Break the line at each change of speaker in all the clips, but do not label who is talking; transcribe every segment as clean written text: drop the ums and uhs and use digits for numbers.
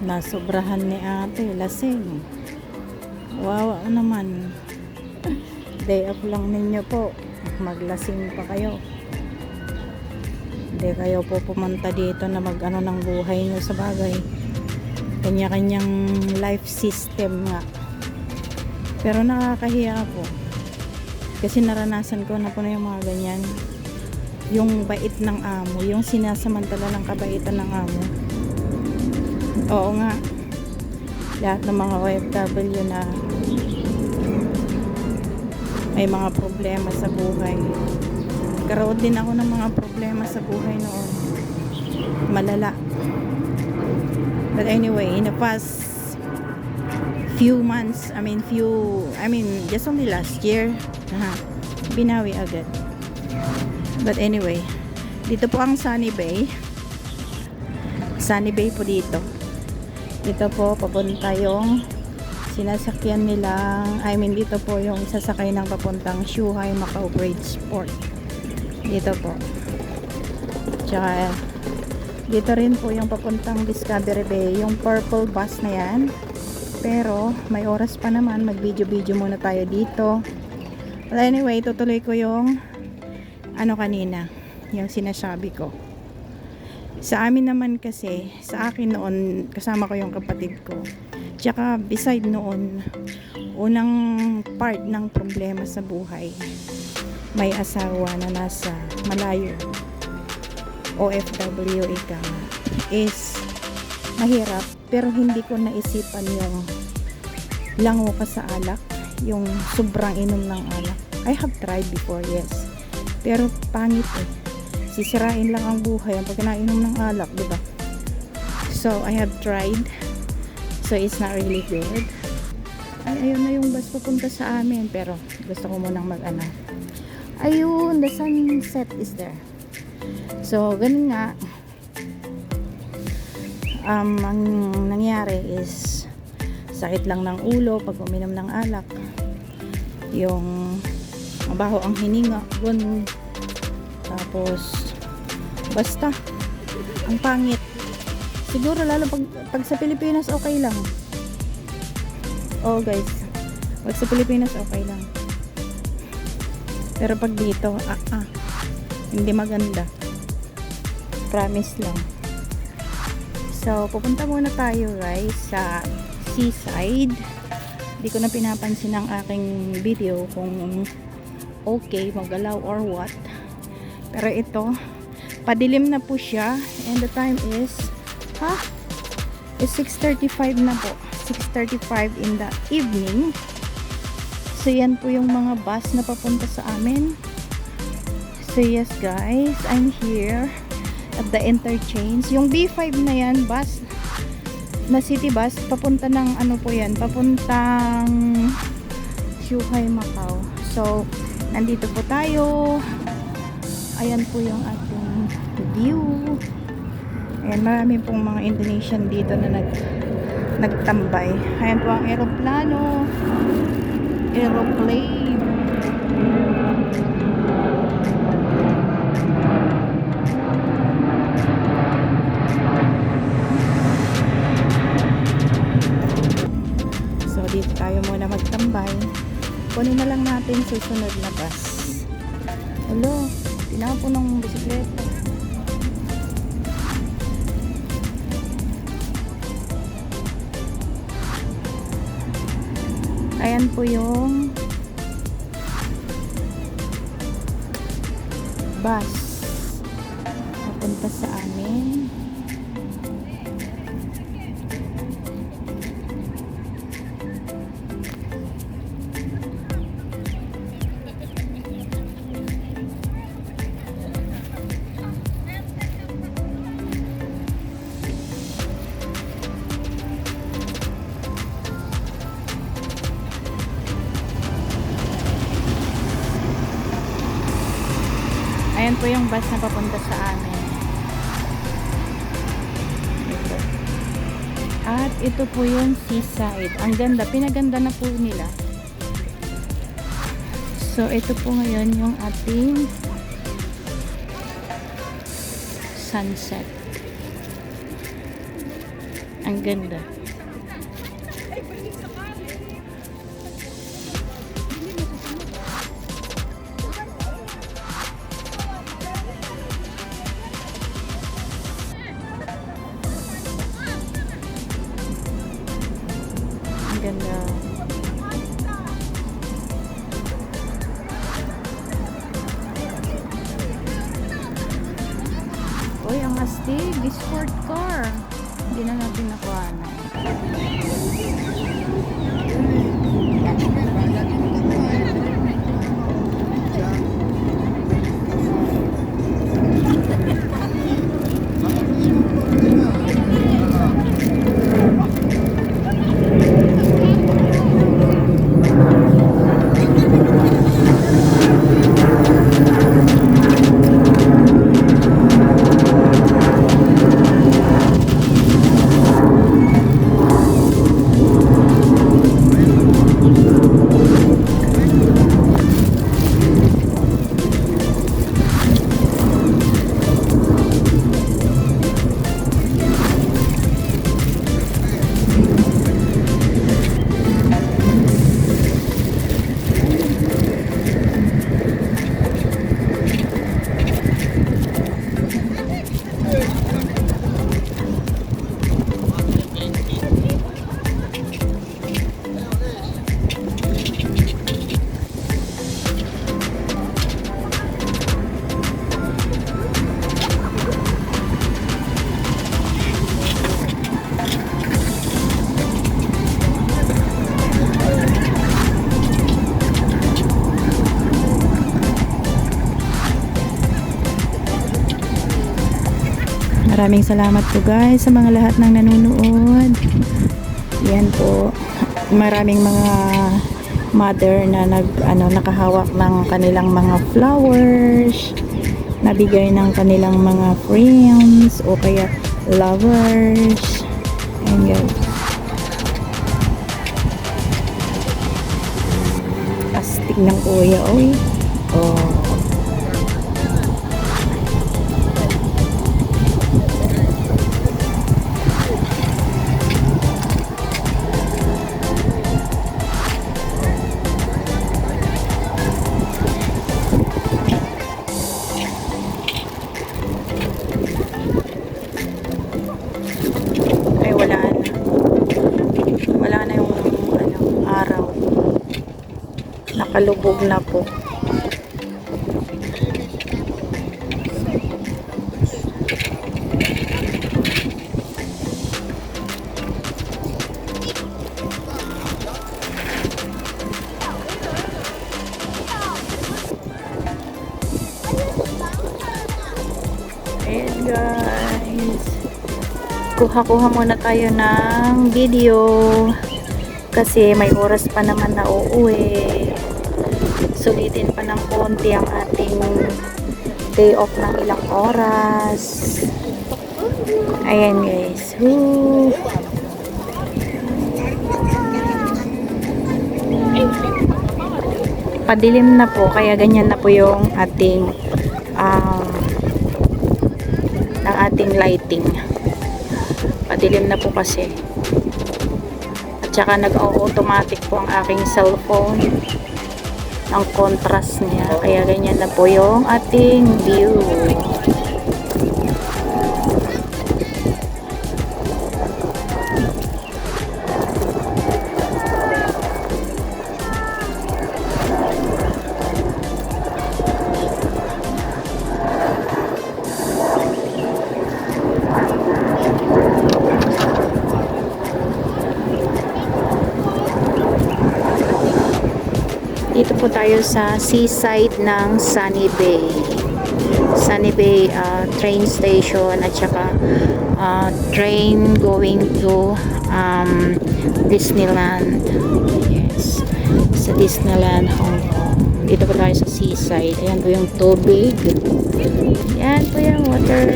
Nasobrahan ni ate, lasing. Wawa naman. Day off lang ninyo po. Maglasing pa kayo. Hindi kayo po pumunta dito na mag-ano ng buhay nyo sa bagay. Kanya-kanyang life system nga. Pero nakakahiya po. Kasi naranasan ko na po na yung mga ganyan. Yung bait ng amo. Yung sinasamantala ng kabaitan ng amo. Oo nga. Lahat ng mga OFW na may mga problema sa buhay. Karoon din ako ng mga problema sa buhay noon. Malala. But anyway, in the past few months, just only last year, binawi agad. But anyway, dito po ang Sunny Bay. Sunny Bay po dito. Dito po papunta yung sinasakyan nilang, dito po yung sasakay ng papuntang Zhuhai Macau Bridge Port. Dito po. Tsaka dito rin po yung papuntang Discovery Bay, yung purple bus na yan. Pero may oras pa naman, mag-video muna tayo dito. But anyway, tutuloy ko yung kanina, yung sinasabi ko. Sa amin naman kasi, sa akin noon, kasama ko yung kapatid ko. Tsaka beside noon, unang part ng problema sa buhay, may asawa na nasa malayo, OFW ika, is mahirap. Pero hindi ko naisipan yung lango ka sa alak, yung sobrang inom ng alak. I have tried before, yes. Pero pangit eh. Sisirain lang ang buhay ang pag nainom ng alak, diba? So, I have tried. So, it's not really good. Ayun na yung bus papunta sa amin. Pero, gusto ko munang ayun, the sunset is there. So, ganun nga. Ang nangyari is sakit lang ng ulo pag uminom ng alak. Yung mabaho ang hininga. Tapos, basta, ang pangit. Siguro lalo pag sa Pilipinas okay lang. Oh guys, pag sa Pilipinas okay lang. Pero pag dito, hindi maganda. Promise lang. So, pupunta muna tayo guys sa seaside. Hindi ko na pinapansin ang aking video kung okay, magalaw or what. Pero ito, padilim na po siya. And the time is, is 6:35 na po. 6:35 in the evening. So, yan po yung mga bus na papunta sa amin. So, yes guys, I'm here at the interchange. Yung B5 na yan, bus, na city bus, papunta ng po yan, papuntang Zhuhai Macau. So, nandito po tayo. Ayan po yung ating view. Ayan, marami pong mga Indonesian dito na nagtambay. Ayan po ang aeroplane. So, dito tayo muna magtambay. Kunin na lang natin susunod na bus. Hello, tinapon ng bisikleta. Ayan po yung bus papunta sa amin. Ayan po yung bus na papunta sa amin. Ito. At ito po yung seaside. Ang ganda. Pinaganda na po nila. So, ito po ngayon yung ating sunset. Ang ganda. Ang ganda. Uy, ang astig. Sport car. Hindi na natin nakuha na. Maraming salamat po guys sa mga lahat ng nanonood. Yan po. Maraming mga mother na nakahawak ng kanilang mga flowers, nabigay ng kanilang mga friends o kaya lovers. Ayan guys. Astig ng kuya, oy. Oh. Nakalubog na po. Ayan guys. Kuha-kuha muna tayo ng video kasi may oras pa naman na uuwi. Sulitin pa ng konti ang ating day off ng ilang oras. Ayan guys. Woo! Padilim na po kaya ganyan na po yung ating ng ating lighting. Padilim na po kasi. At saka nag-automatic po ang aking cellphone ang contrast niya, kaya ganyan na po yung ating view. Dito po tayo sa seaside ng Sunny Bay. Sunny Bay train station at saka train going to Disneyland. Yes. Sa Disneyland, Hong Kong. Dito po tayo sa seaside. Ayan po yung tubig. Ayan po yung water.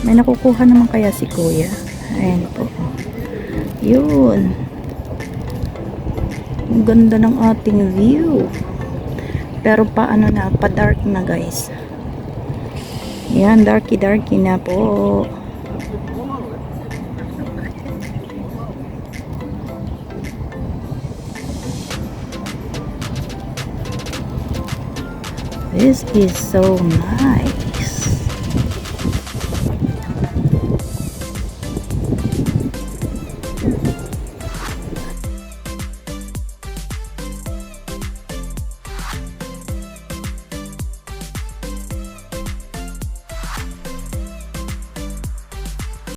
May nakukuha naman kaya si Kuya. Ayan po. Yun. Ang ganda ng ating view. Pero pa dark na guys. Yan, darky na po. This is so nice.